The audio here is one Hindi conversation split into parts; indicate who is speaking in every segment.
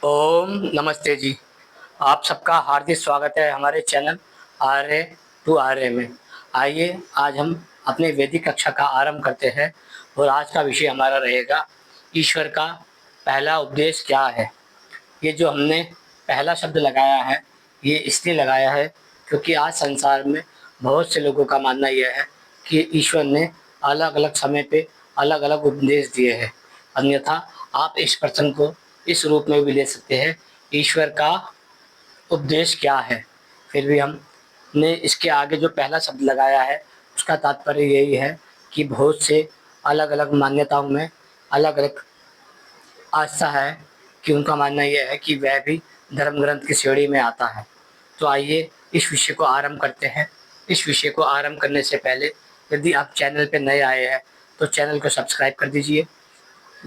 Speaker 1: ओम नमस्ते जी। आप सबका हार्दिक स्वागत है हमारे चैनल आर्य टू आर्य में। आइए आज हम अपने वैदिक कक्षा का आरंभ करते हैं और आज का विषय हमारा रहेगा ईश्वर का पहला उपदेश क्या है। ये जो हमने पहला शब्द लगाया है ये इसलिए लगाया है क्योंकि आज संसार में बहुत से लोगों का मानना यह है कि ईश्वर ने अलग अलग समय पे अलग अलग उपदेश दिए हैं। अन्यथा आप इस प्रश्न को इस रूप में भी ले सकते हैं, ईश्वर का उपदेश क्या है। फिर भी हमने इसके आगे जो पहला शब्द लगाया है उसका तात्पर्य यही है कि बहुत से अलग अलग मान्यताओं में अलग अलग आस्था है कि उनका मानना यह है कि वह भी धर्म ग्रंथ की श्रेणी में आता है। तो आइए इस विषय को आरंभ करते हैं। इस विषय को आरंभ करने से पहले यदि आप चैनल पर नए आए हैं तो चैनल को सब्सक्राइब कर दीजिए,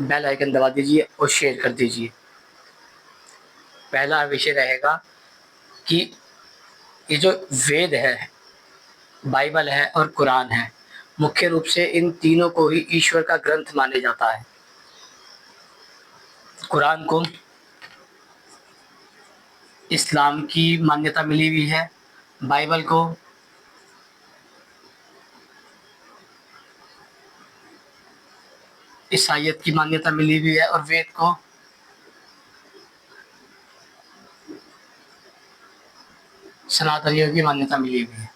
Speaker 1: बेल आइकन दबा दीजिए और शेयर कर दीजिए। पहला विषय रहेगा कि ये जो वेद है, बाइबल है और कुरान है, मुख्य रूप से इन तीनों को ही ईश्वर का ग्रंथ माने जाता है। कुरान को इस्लाम की मान्यता मिली हुई है, बाइबल को ईसाईयत की मान्यता मिली हुई है और वेद को सनातनियों की मान्यता मिली हुई है।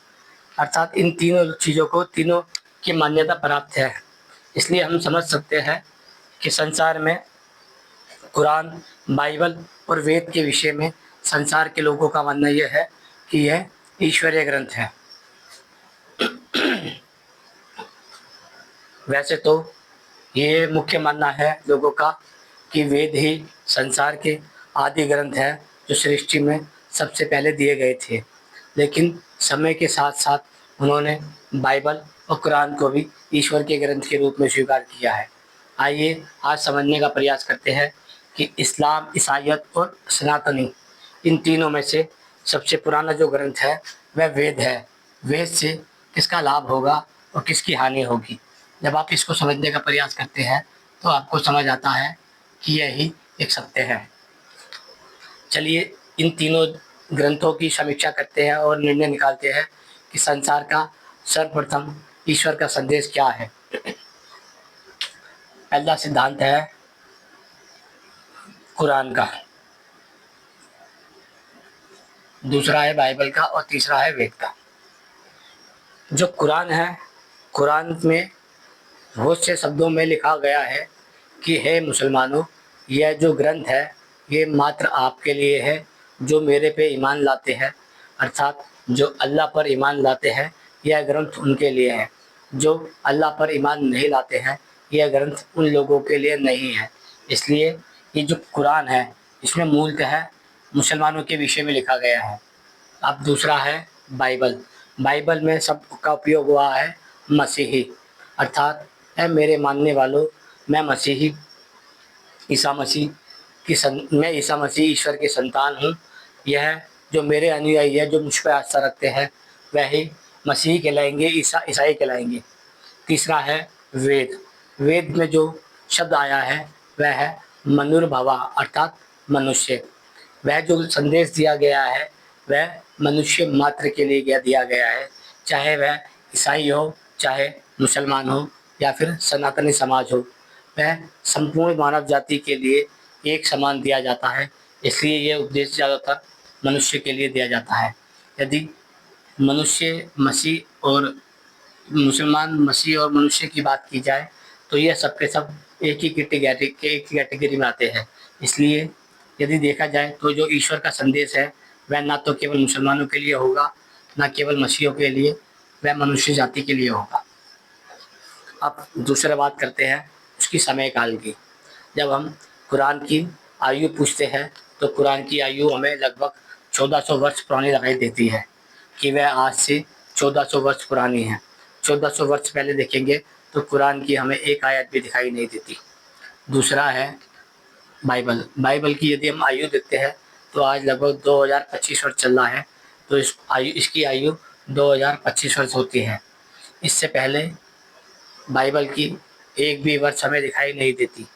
Speaker 1: अर्थात इन तीनों चीज़ों को तीनों की मान्यता प्राप्त है। इसलिए हम समझ सकते हैं कि संसार में कुरान, बाइबल और वेद के विषय में संसार के लोगों का मानना यह है कि यह ईश्वरीय ग्रंथ है। वैसे तो ये मुख्य मानना है लोगों का कि वेद ही संसार के आदि ग्रंथ हैं जो सृष्टि में सबसे पहले दिए गए थे, लेकिन समय के साथ साथ उन्होंने बाइबल और कुरान को भी ईश्वर के ग्रंथ के रूप में स्वीकार किया है। आइए आज समझने का प्रयास करते हैं कि इस्लाम, ईसाईयत और सनातनी इन तीनों में से सबसे पुराना जो ग्रंथ है वह वेद है। वेद से किसका लाभ होगा और किसकी हानि होगी, जब आप इसको समझने का प्रयास करते हैं तो आपको समझ आता है कि यही एक सत्य है। चलिए इन तीनों ग्रंथों की समीक्षा करते हैं और निर्णय निकालते हैं कि संसार का सर्वप्रथम ईश्वर का संदेश क्या है। पहला सिद्धांत है कुरान का, दूसरा है बाइबल का और तीसरा है वेद का। जो कुरान है, कुरान में बहुत से शब्दों में लिखा गया है कि हे मुसलमानों, यह जो ग्रंथ है ये मात्र आपके लिए है जो मेरे पे ईमान लाते हैं। अर्थात जो अल्लाह पर ईमान लाते हैं यह ग्रंथ उनके लिए है। जो अल्लाह पर ईमान नहीं लाते हैं यह ग्रंथ उन लोगों के लिए नहीं है। इसलिए ये जो कुरान है इसमें मूलतः मुसलमानों के विषय में लिखा गया है। अब दूसरा है बाइबल। बाइबल में शब्द का उपयोग हुआ है मसीही, अर्थात है मेरे मानने वालों, मैं मसीही ईसा मसीह मैं ईसा मसीह ईश्वर की संतान हूँ। यह जो मेरे अनुयायी है, जो मुझ पर आस्था रखते हैं, वह ही मसीही कहलाएंगे, ईसाई कहलाएंगे। तीसरा है वेद। वेद में जो शब्द आया है वह है मनुर्भवा, अर्थात मनुष्य। वह जो संदेश दिया गया है वह मनुष्य मात्र के लिए दिया गया है, चाहे वह ईसाई हो, चाहे मुसलमान हो या फिर सनातनी समाज हो। वह संपूर्ण मानव जाति के लिए एक समान दिया जाता है। इसलिए यह उपदेश ज़्यादातर मनुष्य के लिए दिया जाता है। यदि मनुष्य मसीह और मुसलमान मसीह और मनुष्य की बात की जाए तो यह सब के सब एक ही कैटेगरी में आते हैं। इसलिए यदि देखा जाए तो जो ईश्वर का संदेश है वह ना तो केवल मुसलमानों के लिए होगा, ना केवल मसीहियों के लिए, वह मनुष्य जाति के लिए होगा। अब दूसरा बात करते हैं उसकी समय काल की। जब हम कुरान की आयु पूछते हैं तो कुरान की आयु हमें लगभग 1400 वर्ष पुरानी दिखाई देती है कि वह आज से 1400 वर्ष पुरानी है। 1400 वर्ष पहले देखेंगे तो कुरान की हमें एक आयत भी दिखाई नहीं देती। दूसरा है बाइबल। बाइबल की यदि हम आयु देखते हैं तो आज लगभग 2025 वर्ष चल रहा है, तो इसकी आयु 2025 वर्ष होती है। इससे पहले बाइबल की एक भी वर्ष हमें दिखाई नहीं देती।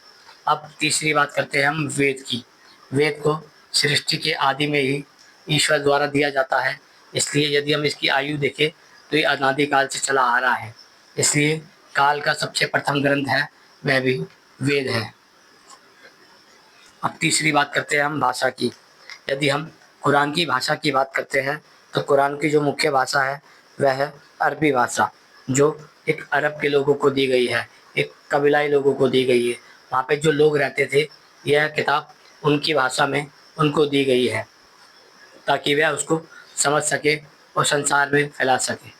Speaker 1: अब तीसरी बात करते हैं हम वेद की। वेद को सृष्टि के आदि में ही ईश्वर द्वारा दिया जाता है, इसलिए यदि हम इसकी आयु देखें तो ये अनादिकाल से चला आ रहा है। इसलिए काल का सबसे प्रथम ग्रंथ है वह भी वेद है। अब तीसरी बात करते हैं हम भाषा की। यदि हम कुरान की भाषा की बात करते हैं तो कुरान की जो मुख्य भाषा है वह है अरबी भाषा, जो एक अरब के लोगों को दी गई है, एक कबीलाई लोगों को दी गई है। वहाँ पे जो लोग रहते थे, यह किताब उनकी भाषा में उनको दी गई है ताकि वह उसको समझ सके और संसार में फैला सके।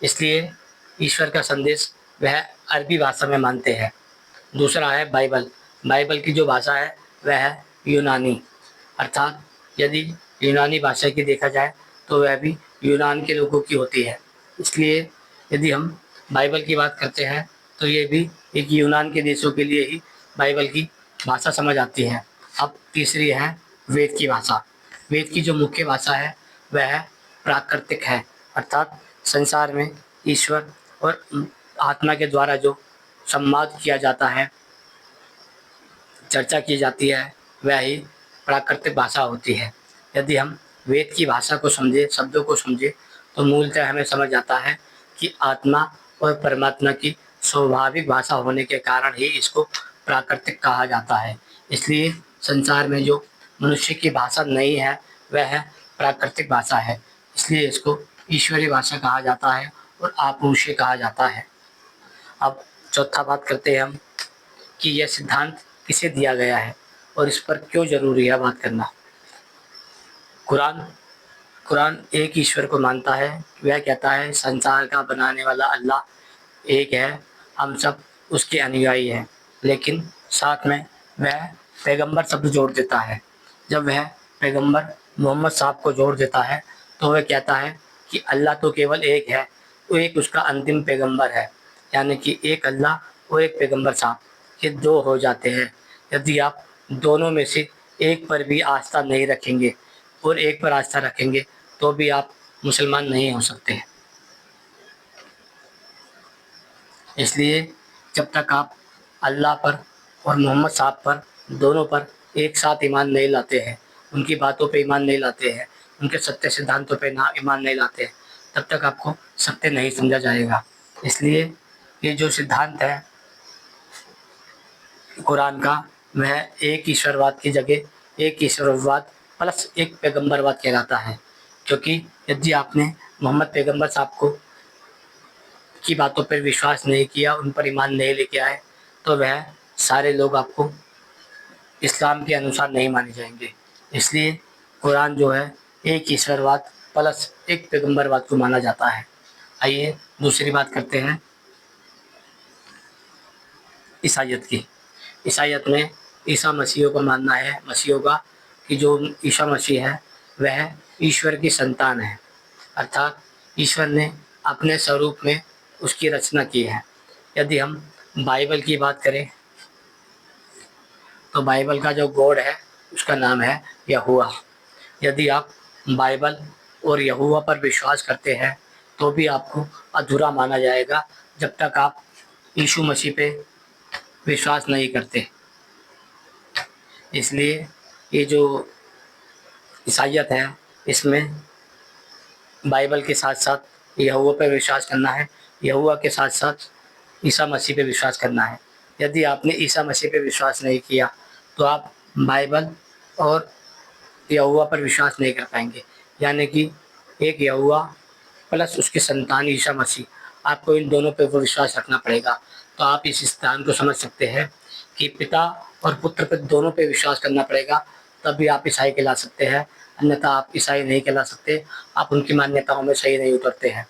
Speaker 1: इसलिए ईश्वर का संदेश वह अरबी भाषा में मानते हैं। दूसरा है बाइबल। बाइबल की जो भाषा है वह है यूनानी, अर्थात यदि यूनानी भाषा की देखा जाए तो वह भी यूनान के लोगों की होती है। इसलिए यदि हम बाइबल की बात करते हैं तो ये भी एक यूनान के देशों के लिए ही बाइबल की भाषा समझ आती है। अब तीसरी है वेद की भाषा। वेद की जो मुख्य भाषा है वह प्राकृतिक है, अर्थात संसार में ईश्वर और आत्मा के द्वारा जो संवाद किया जाता है, चर्चा की जाती है, वह ही प्राकृतिक भाषा होती है। यदि हम वेद की भाषा को समझे, शब्दों को समझे, तो मूलतः हमें समझ आता है कि आत्मा और परमात्मा की स्वाभाविक भाषा होने के कारण ही इसको प्राकृतिक कहा जाता है। इसलिए संसार में जो मनुष्य की भाषा नहीं है वह है प्राकृतिक भाषा है, इसलिए इसको ईश्वरीय भाषा कहा जाता है और आपुरुषीय कहा जाता है। अब चौथा बात करते हैं हम कि यह सिद्धांत किसे दिया गया है और इस पर क्यों ज़रूरी है बात करना। कुरान कुरान एक ईश्वर को मानता है। वह कहता है संसार का बनाने वाला अल्लाह एक है, हम सब उसके अनुयायी हैं। लेकिन साथ में वह पैगंबर शब्द जोड़ देता है। जब वह पैगंबर मोहम्मद साहब को जोड़ देता है तो वह कहता है कि अल्लाह तो केवल एक है, तो एक उसका अंतिम पैगंबर है, यानी कि एक अल्लाह और एक पैगंबर साहब, ये दो हो जाते हैं। यदि आप दोनों में से एक पर भी आस्था नहीं रखेंगे और एक पर आस्था रखेंगे तो भी आप मुसलमान नहीं हो सकते। इसलिए जब तक आप अल्लाह पर और मोहम्मद साहब पर, दोनों पर एक साथ ईमान नहीं लाते हैं, उनकी बातों पे ईमान नहीं लाते हैं, उनके सत्य सिद्धांतों पे ना ईमान नहीं लाते हैं, तब तक आपको सत्य नहीं समझा जाएगा। इसलिए ये जो सिद्धांत है कुरान का, वह एक ईश्वरवाद की जगह एक ईश्वरवाद प्लस एक पैगंबरवाद कहलाता है। क्योंकि यदि आपने मोहम्मद पैगंबर साहब को की बातों पर विश्वास नहीं किया, उन पर ईमान नहीं लेके आए, तो वह सारे लोग आपको इस्लाम के अनुसार नहीं माने जाएंगे। इसलिए कुरान जो है एक ईश्वरवाद प्लस एक पैगंबरवाद को माना जाता है। आइए दूसरी बात करते हैं ईसाइयत की। ईसाइयत में ईसा मसीह को मानना है, मसीहों का, कि जो ईसा मसीह है वह ईश्वर की संतान है, अर्थात ईश्वर ने अपने स्वरूप में उसकी रचना की है। यदि हम बाइबल की बात करें तो बाइबल का जो गॉड है उसका नाम है यहोवा। यदि आप बाइबल और यहोवा पर विश्वास करते हैं तो भी आपको अधूरा माना जाएगा जब तक आप यीशु मसीह पे विश्वास नहीं करते। इसलिए ये जो ईसाइयत है इसमें बाइबल के साथ साथ यहोवा पर विश्वास करना है, यहोवा के साथ साथ ईसा मसीह पे विश्वास करना है। यदि आपने ईसा मसीह पे विश्वास नहीं किया तो आप बाइबल और यहोवा पर विश्वास नहीं कर पाएंगे, यानी कि एक यहोवा प्लस उसके संतान ईसा मसीह, आपको इन दोनों पे विश्वास रखना पड़ेगा। तो आप इस स्थान को समझ सकते हैं कि पिता और पुत्र पे दोनों पे विश्वास करना पड़ेगा, तभी आप ईसाई कहला सकते हैं, अन्यथा आप ईसाई नहीं कहला सकते, आप उनकी मान्यताओं में सही नहीं उतरते हैं।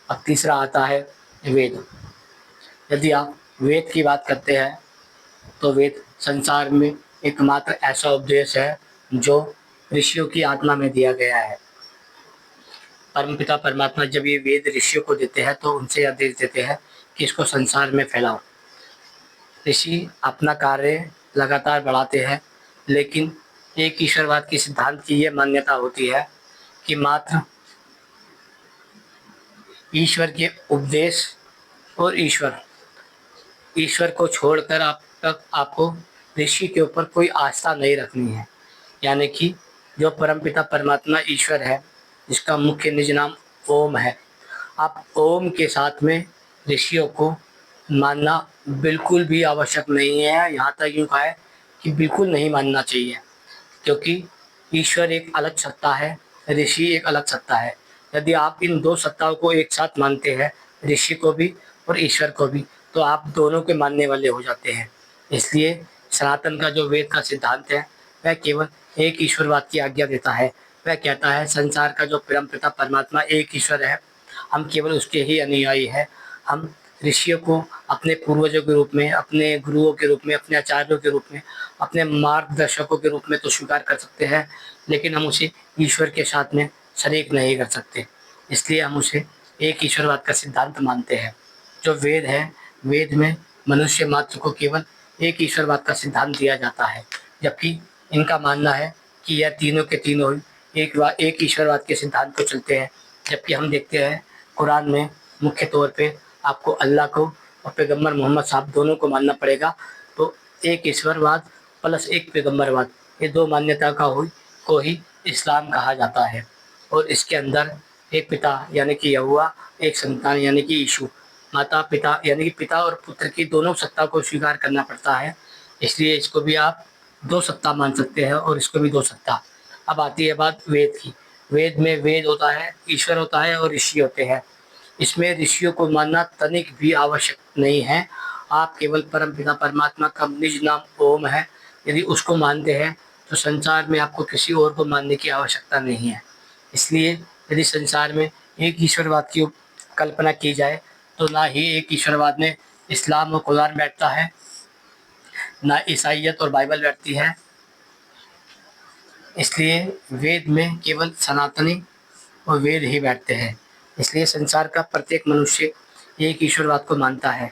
Speaker 1: अब तीसरा आता है वेद। यदि आप वेद की बात करते हैं तो वेद संसार में एकमात्र ऐसा उपदेश है जो ऋषियों की आत्मा में दिया गया है। परमपिता परमात्मा जब ये वेद ऋषियों को देते हैं तो उनसे आदेश देते हैं कि इसको संसार में फैलाओ। ऋषि अपना कार्य लगातार बढ़ाते हैं, लेकिन एक ईश्वरवाद की सिद्धांत की ये मान्यता होती है कि मात्र ईश्वर के उपदेश और ईश्वर को छोड़कर आपको ऋषि के ऊपर कोई आस्था नहीं रखनी है। यानी कि जो परमपिता परमात्मा ईश्वर है, जिसका मुख्य निज नाम ओम है। आप ओम के साथ में ऋषियों को मानना बिल्कुल भी आवश्यक नहीं है, यहाँ तक यूँ कहा है कि बिल्कुल नहीं मानना चाहिए, क्योंकि ईश्वर एक अलग सत्ता है, ऋषि एक अलग सत्ता है। यदि आप इन दो सत्ताओं को एक साथ मानते हैं, ऋषि को भी और ईश्वर को भी, तो आप दोनों के मानने वाले हो जाते हैं। इसलिए सनातन का जो वेद का सिद्धांत है, वह केवल एक ईश्वरवाद की आज्ञा देता है। वह कहता है संसार का जो परमपिता परमात्मा एक ईश्वर है, हम केवल उसके ही अनुयायी हैं। हम ऋषियों को अपने पूर्वजों के रूप में, अपने गुरुओं के रूप में, अपने आचार्यों के रूप में, अपने मार्गदर्शकों के रूप में तो स्वीकार कर सकते हैं, लेकिन हम उसे ईश्वर के साथ में शरीक नहीं कर सकते। इसलिए हम उसे एक ईश्वरवाद का सिद्धांत मानते हैं। जो वेद है, वेद में मनुष्य मात्र को केवल एक ईश्वरवाद का सिद्धांत दिया जाता है, जबकि इनका मानना है कि यह तीनों के तीनों एक ईश्वरवाद के सिद्धांत को चलते हैं। जबकि हम देखते हैं कुरान में मुख्य तौर पे आपको अल्लाह को और पैगम्बर मोहम्मद साहब दोनों को मानना पड़ेगा। तो एक ईश्वरवाद प्लस एक पैगम्बरवाद, ये दो मान्यता को ही इस्लाम कहा जाता है। और इसके अंदर एक पिता यानी कि यहोवा, एक संतान यानी कि यीशु, माता पिता यानी कि पिता और पुत्र की दोनों सत्ता को स्वीकार करना पड़ता है। इसलिए इसको भी आप दो सत्ता मान सकते हैं और इसको भी दो सत्ता। अब आती है बात वेद की। वेद में वेद होता है, ईश्वर होता है और ऋषि होते हैं। इसमें ऋषियों को मानना तनिक भी आवश्यक नहीं है। आप केवल परमपिता परमात्मा का निज नाम ओम है, यदि उसको मानते हैं तो संसार में आपको किसी और को मानने की आवश्यकता नहीं है। इसलिए यदि संसार में एक ईश्वरवाद की कल्पना की जाए, तो ना ही एक ईश्वरवाद में इस्लाम और कुरान बैठता है, ना ईसाइयत और बाइबल बैठती है। इसलिए वेद में केवल सनातनी और वेद ही बैठते हैं। इसलिए संसार का प्रत्येक मनुष्य एक ईश्वरवाद को मानता है।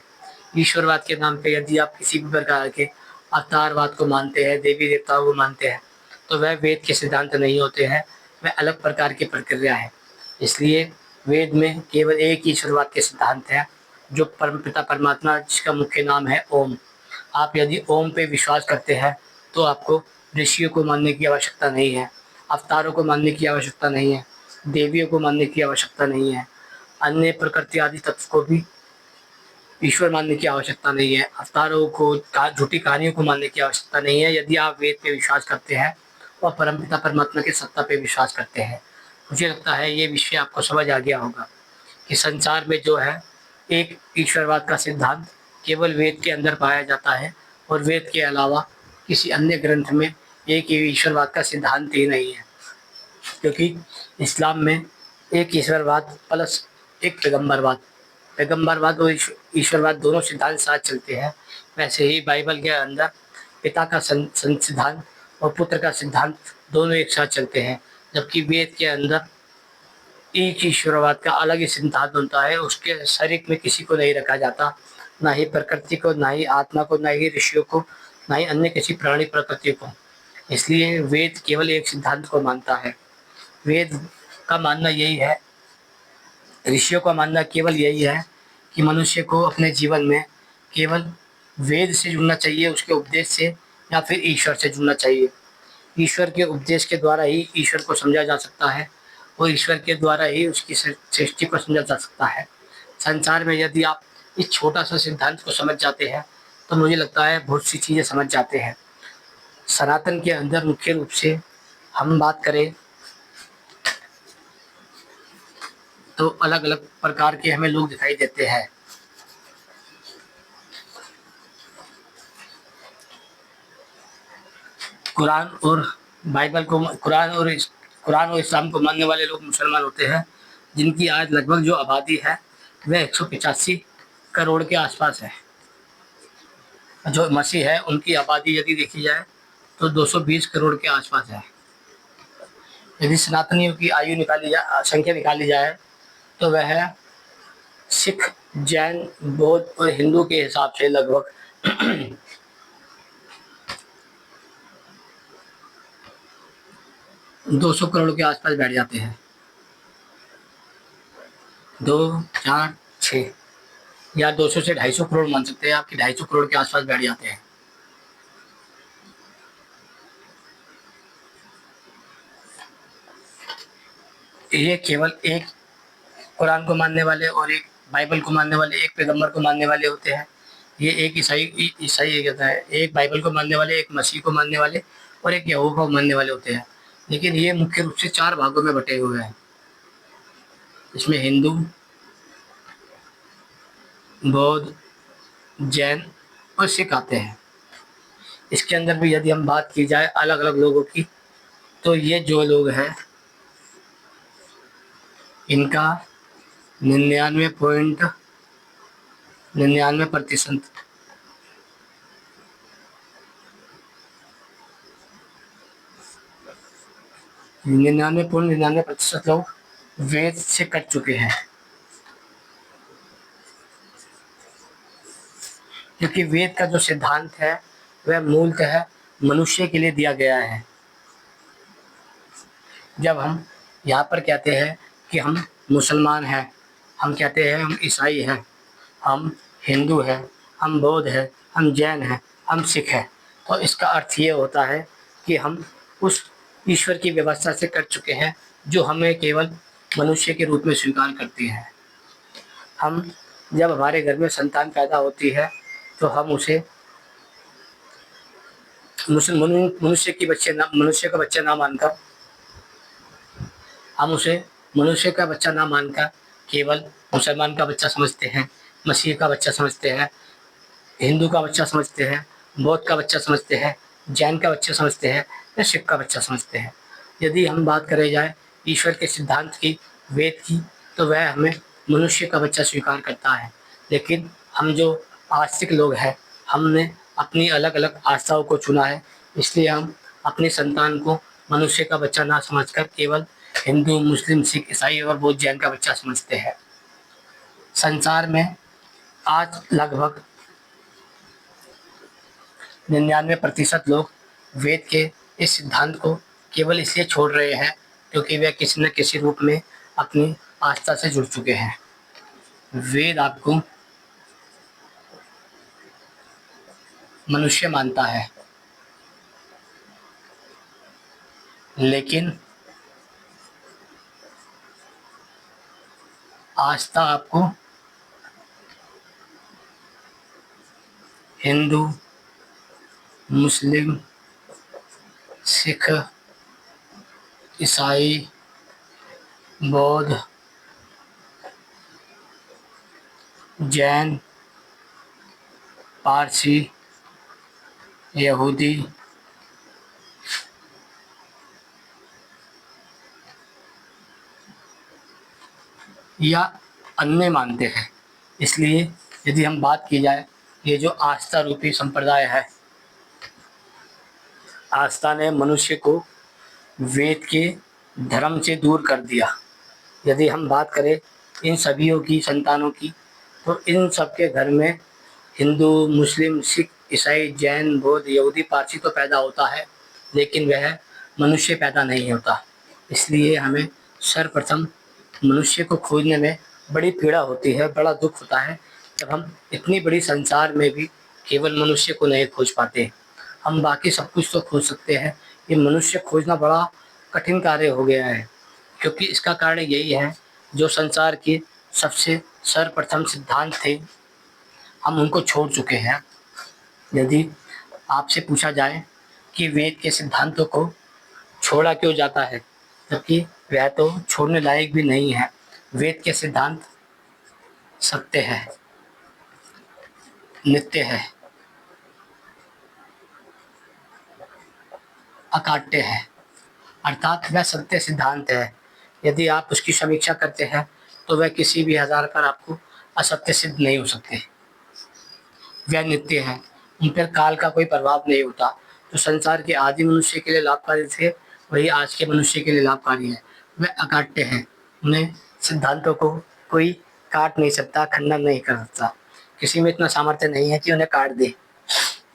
Speaker 1: ईश्वरवाद के नाम पे यदि आप किसी भी प्रकार के अवतारवाद को मानते हैं, देवी देवताओं को मानते हैं, तो वह वेद के सिद्धांत नहीं होते हैं, वह अलग प्रकार की प्रक्रिया है। इसलिए वेद में केवल एक ईश्वरवाद के सिद्धांत है, जो परमपिता परमात्मा जिसका मुख्य नाम है ओम। आप यदि ओम पे विश्वास करते हैं, तो आपको ऋषियों को मानने की आवश्यकता नहीं है, अवतारों को मानने की आवश्यकता नहीं है, देवियों को मानने की आवश्यकता नहीं है, अन्य प्रकृति आदि तत्व को भी ईश्वर मानने की आवश्यकता नहीं है, अवतारों को झूठी कहानियों को मानने की आवश्यकता नहीं है, यदि आप वेद पे विश्वास करते हैं और परमपिता परमात्मा की सत्ता पे विश्वास करते हैं। मुझे लगता है ये विषय आपको समझ आ गया होगा कि संसार में जो है एक ईश्वरवाद का सिद्धांत केवल वेद के अंदर पाया जाता है, और वेद के अलावा किसी अन्य ग्रंथ में एक ईश्वरवाद का सिद्धांत ही नहीं है। क्योंकि इस्लाम में एक ईश्वरवाद प्लस एक पैगम्बरवाद, पैगम्बरवाद और ईश्वरवाद दोनों सिद्धांत साथ चलते हैं। वैसे ही बाइबल के अंदर पिता का सिद्धांत और पुत्र का सिद्धांत दोनों एक साथ चलते हैं। जबकि वेद के अंदर एक ईश्वरवाद का अलग ही सिद्धांत होता है, उसके शरीर में किसी को नहीं रखा जाता, ना ही प्रकृति को, ना ही आत्मा को, ना ही ऋषियों को, ना ही अन्य किसी प्राणी प्रकृति को। इसलिए वेद केवल एक सिद्धांत को मानता है। वेद का मानना यही है, ऋषियों का मानना केवल यही है कि मनुष्य को अपने जीवन में केवल वेद से जुड़ना चाहिए, उसके उपदेश से, या फिर ईश्वर से जुड़ना चाहिए। ईश्वर के उपदेश के द्वारा ही ईश्वर को समझा जा सकता है, और ईश्वर के द्वारा ही उसकी सृष्टि को समझा जा सकता है। संसार में यदि आप इस छोटा सा सिद्धांत को समझ जाते हैं, तो मुझे लगता है बहुत सी चीज़ें समझ जाते हैं। सनातन के अंदर मुख्य रूप से हम बात करें तो अलग अलग प्रकार के हमें लोग दिखाई देते हैं। कुरान और बाइबल को, कुरान और इस्लाम को मानने वाले लोग मुसलमान होते हैं, जिनकी आज लगभग जो आबादी है वह 185 करोड़ के आसपास है। जो मसीह है उनकी आबादी यदि देखी जाए तो 220 करोड़ के आसपास है। यदि सनातनियों की आयु निकाली जाए, संख्या निकाली जाए, तो वह सिख, जैन, बौद्ध और हिंदू के हिसाब से लगभग 200 करोड़ के आसपास बैठ जाते हैं। 2, 4, 6 या 200 से 250 करोड़ मान सकते हैं आपकी, 250 करोड़ के आसपास बैठ जाते हैं। ये केवल एक कुरान को मानने वाले और एक बाइबल को मानने वाले, एक पैगंबर को मानने वाले होते हैं। ये एक ईसाई ये कहता है, एक बाइबल को मानने वाले, एक मसीह को मानने वाले और एक यहोवा को मानने वाले होते हैं। लेकिन ये मुख्य रूप से 4 भागों में बँटे हुए हैं। इसमें हिंदू, बौद्ध, जैन और सिख आते हैं। इसके अंदर भी यदि हम बात की जाए अलग-अलग लोगों की, तो ये जो लोग हैं, इनका 99.99% 99.99% लोग वेद से कट चुके हैं। क्योंकि वेद का जो सिद्धांत है वह मूलतः मनुष्य के लिए दिया गया है। जब हम यहाँ पर कहते हैं कि हम मुसलमान हैं, हम कहते हैं हम ईसाई हैं, हम हिंदू हैं, हम बौद्ध हैं, हम जैन हैं, हम सिख हैं, तो इसका अर्थ ये होता है कि हम उस ईश्वर की व्यवस्था से कट चुके हैं जो हमें केवल मनुष्य के रूप में स्वीकार करती है। हम जब हमारे घर में संतान पैदा होती है तो हम उसे मनुष्य का बच्चा ना मानकर, हम उसे मनुष्य का बच्चा ना मानकर केवल मुसलमान का बच्चा समझते हैं, मसीह का बच्चा समझते हैं, हिंदू का बच्चा समझते हैं, बौद्ध का बच्चा समझते हैं, जैन का बच्चा समझते हैं या सिख का बच्चा समझते हैं। यदि हम बात करें जाए ईश्वर के सिद्धांत की, वेद की, तो वह हमें मनुष्य का बच्चा स्वीकार करता है। लेकिन हम जो आस्तिक लोग हैं, हमने अपनी अलग-अलग आस्थाओं को चुना है, इसलिए हम अपनी संतान को मनुष्य का बच्चा ना समझकर केवल हिंदू, मुस्लिम, सिख, ईसाई और बौद्ध, जैन का बच्चा समझते हैं। संसार में आज लगभग 99% लोग वेद के इस सिद्धांत को केवल इसलिए छोड़ रहे हैं क्योंकि वे किसी न किसी रूप में अपनी आस्था से जुड़ चुके हैं। वेद आपको मनुष्य मानता है, लेकिन आस्था आपको हिंदू, मुस्लिम, सिख, ईसाई, बौद्ध, जैन, पारसी, यहूदी, या अन्य मानते हैं। इसलिए यदि हम बात की जाए, ये जो आस्था रूपी संप्रदाय है, आस्था ने मनुष्य को वेद के धर्म से दूर कर दिया। यदि हम बात करें इन सभियों की संतानों की, तो इन सब के घर में हिंदू, मुस्लिम, सिख, ईसाई, जैन, बौद्ध, यहूदी, पारसी तो पैदा होता है, लेकिन वह मनुष्य पैदा नहीं होता। इसलिए हमें सर्वप्रथम मनुष्य को खोजने में बड़ी पीड़ा होती है, बड़ा दुख होता है जब हम इतनी बड़ी संसार में भी केवल मनुष्य को नहीं खोज पाते। हम बाकी सब कुछ तो खोज सकते हैं, ये मनुष्य खोजना बड़ा कठिन कार्य हो गया है। क्योंकि इसका कारण यही है, जो संसार के सबसे सर्वप्रथम सिद्धांत थे, हम उनको छोड़ चुके हैं। यदि आपसे पूछा जाए कि वेद के सिद्धांतों को छोड़ा क्यों जाता है, जबकि वह तो छोड़ने लायक भी नहीं है। वेद के सिद्धांत सत्य है, नित्य है, अकाट्य है, अर्थात वह सत्य सिद्धांत है। यदि आप उसकी समीक्षा करते हैं तो वह किसी भी आधार पर आपको असत्य सिद्ध नहीं हो सकते। वह नित्य है, उन पर काल का कोई प्रभाव नहीं होता। जो संसार के आदि मनुष्य के लिए लाभकारी थे, वही आज के मनुष्य के लिए लाभकारी है। वह अकाट्य हैं, उन्हें सिद्धांतों को कोई काट नहीं सकता, खंडन नहीं कर सकता। किसी में इतना सामर्थ्य नहीं है कि उन्हें काट दे।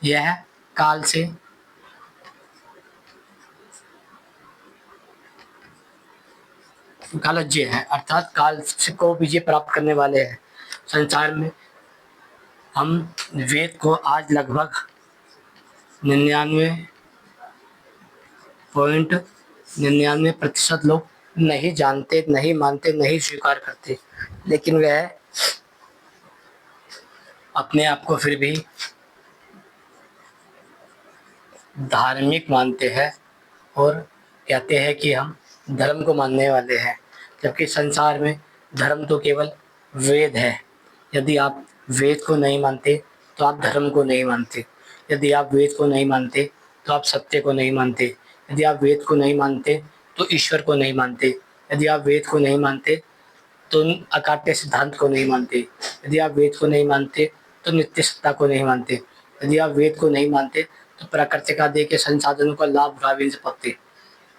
Speaker 1: यह काल से कालज्ञ है, अर्थात काल से को विजय प्राप्त करने वाले हैं। संसार में हम वेद को आज लगभग 99.99% लोग नहीं जानते, नहीं मानते, नहीं स्वीकार करते, लेकिन वह अपने आप को फिर भी धार्मिक मानते हैं और कहते हैं कि हम धर्म को मानने वाले हैं, जबकि संसार में धर्म तो केवल वेद है। यदि आप वेद को नहीं मानते तो आप धर्म को नहीं मानते। यदि आप वेद को नहीं मानते तो आप सत्य को नहीं मानते। यदि आप वेद को नहीं मानते तो ईश्वर को नहीं मानते। यदि आप वेद को नहीं मानते तो अकाट्य सिद्धांत को नहीं मानते। यदि आप वेद को नहीं मानते तो नित्य सत्ता को नहीं मानते। यदि आप वेद को नहीं मानते तो प्राकृतिक आदि के संसाधनों का लाभ उठा भी नहीं सकते।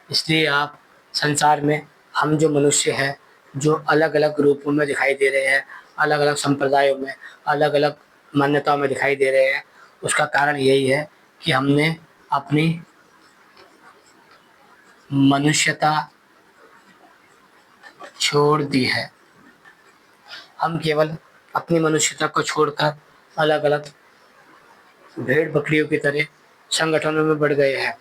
Speaker 1: इसलिए आप संसार में हम जो मनुष्य हैं, जो अलग अलग रूपों में दिखाई दे रहे हैं, अलग अलग संप्रदायों में, अलग अलग मान्यताओं में दिखाई दे रहे हैं, उसका कारण यही है कि हमने अपनी मनुष्यता छोड़ दी है। हम केवल अपनी मनुष्यता को छोड़कर अलग अलग भेड़ बकरियों की तरह संगठनों में बढ़ गए हैं।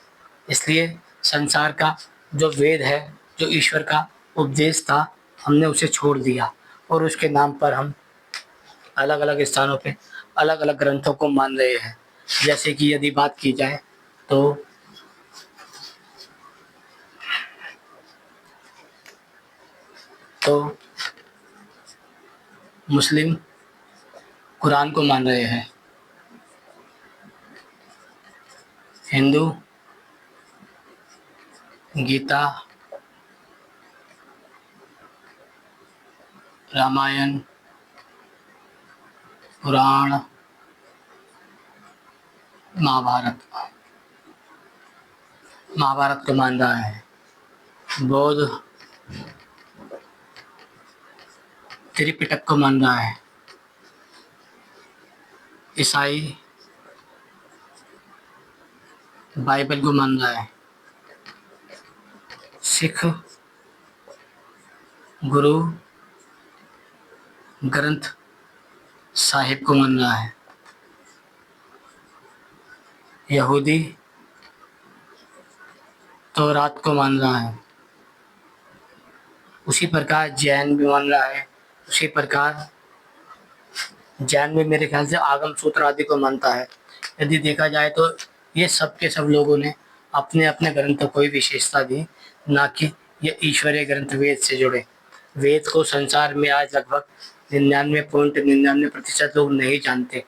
Speaker 1: इसलिए संसार का जो वेद है, जो ईश्वर का उपदेश था, हमने उसे छोड़ दिया और उसके नाम पर हम अलग अलग स्थानों पे अलग अलग ग्रंथों को मान रहे हैं। जैसे कि यदि बात की जाए तो मुस्लिम कुरान को मान रहे हैं, हिंदू गीता, रामायण, पुराण, महाभारत को मान रहा है। बौद्ध त्रिपिटक को मान रहा है। ईसाई बाइबल को मान रहा है। सिख गुरु ग्रंथ साहिब को मान रहा है। यहूदी तौरात को मान रहा है। उसी प्रकार जैन भी मान रहा है। उसी प्रकार जैन में मेरे ख्याल से आगम सूत्र आदि को मानता है। यदि देखा जाए तो ये सब के सब लोगों ने अपने अपने ग्रंथों को ही विशेषता दी, ना कि ये ईश्वरीय ग्रंथ वेद से जुड़े। वेद को संसार में आज लगभग 99.99% लोग नहीं जानते।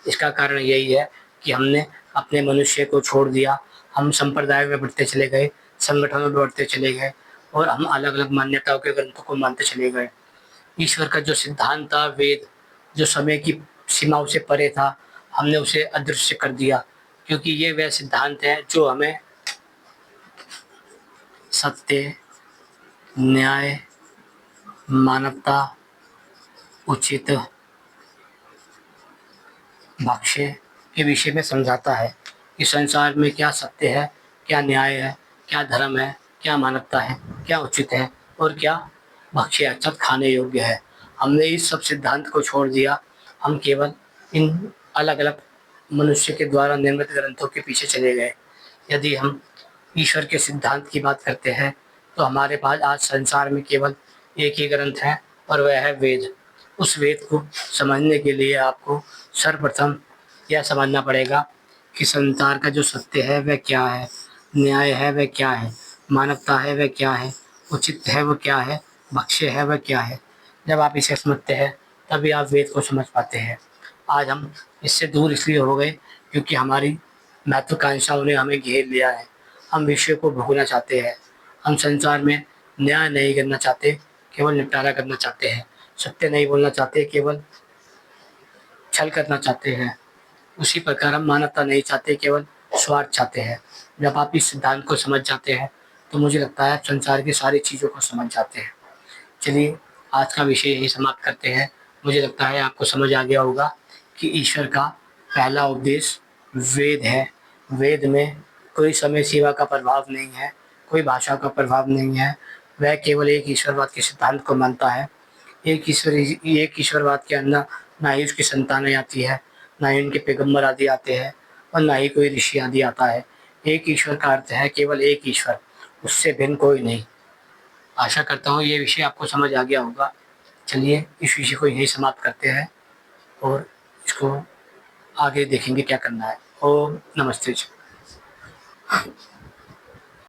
Speaker 1: इसका कारण यही है कि हमने अपने मनुष्य को छोड़ दिया। हम संप्रदाय में बढ़ते चले गए, संगठनों में बढ़ते चले गए और हम अलग अलग मान्यताओं के ग्रंथों को मानते चले गए। ईश्वर का जो सिद्धांत था, वेद, जो समय की सीमाओं से परे था, हमने उसे अदृश्य कर दिया, क्योंकि ये वह सिद्धांत है जो हमें सत्य, न्याय, मानवता, उचित, भक्ष्य के विषय में समझाता है कि संसार में क्या सत्य है, क्या न्याय है, क्या धर्म है, क्या मानवता है, क्या उचित है और क्या भक्ष्य अर्थात खाने योग्य है। हमने इस सब सिद्धांत को छोड़ दिया। हम केवल इन अलग अलग मनुष्य के द्वारा निर्मित ग्रंथों के पीछे चले गए। यदि हम ईश्वर के सिद्धांत की बात करते हैं तो हमारे पास आज संसार में केवल एक ही ग्रंथ है और वह है वेद। उस वेद को समझने के लिए आपको सर्वप्रथम यह समझना पड़ेगा कि संसार का जो सत्य है वह क्या है, न्याय है वह क्या है, मानवता है वह क्या है, उचित है वह क्या है, भक्ष्य है वह क्या है। जब आप इसे समझते हैं तभी आप वेद को समझ पाते हैं। आज हम इससे दूर इसलिए हो गए क्योंकि हमारी महत्वाकांक्षाओं ने हमें घेर लिया है। हम विषय को भोगना चाहते हैं। हम संसार में न्याय नहीं करना चाहते, केवल निपटारा करना चाहते हैं। सत्य नहीं बोलना चाहते, केवल छल करना चाहते हैं। उसी प्रकार हम मानवता नहीं चाहते, केवल स्वार्थ चाहते हैं। जब आप इस सिद्धांत को समझ जाते हैं तो मुझे लगता है आप संसार की सारी चीज़ों को समझ जाते हैं। चलिए आज का विषय यही समाप्त करते हैं। मुझे लगता है आपको समझ आ गया होगा कि ईश्वर का पहला उपदेश वेद है। वेद में कोई समय सीमा का प्रभाव नहीं है, कोई भाषा का प्रभाव नहीं है। वह केवल एक ईश्वरवाद के सिद्धांत को मानता है। एक ईश्वरवाद के अंदर ना ही उसकी संतानें आती है, ना ही उनके पैगंबर आदि आते हैं और ना ही कोई ऋषि आदि आता है। एक ईश्वर का अर्थ है केवल एक ईश्वर, उससे भिन्न कोई नहीं। आशा करता हूँ ये विषय आपको समझ आ गया होगा। चलिए इस विषय को यहीं समाप्त करते हैं और इसको आगे देखेंगे क्या करना है। ओम नमस्ते जी।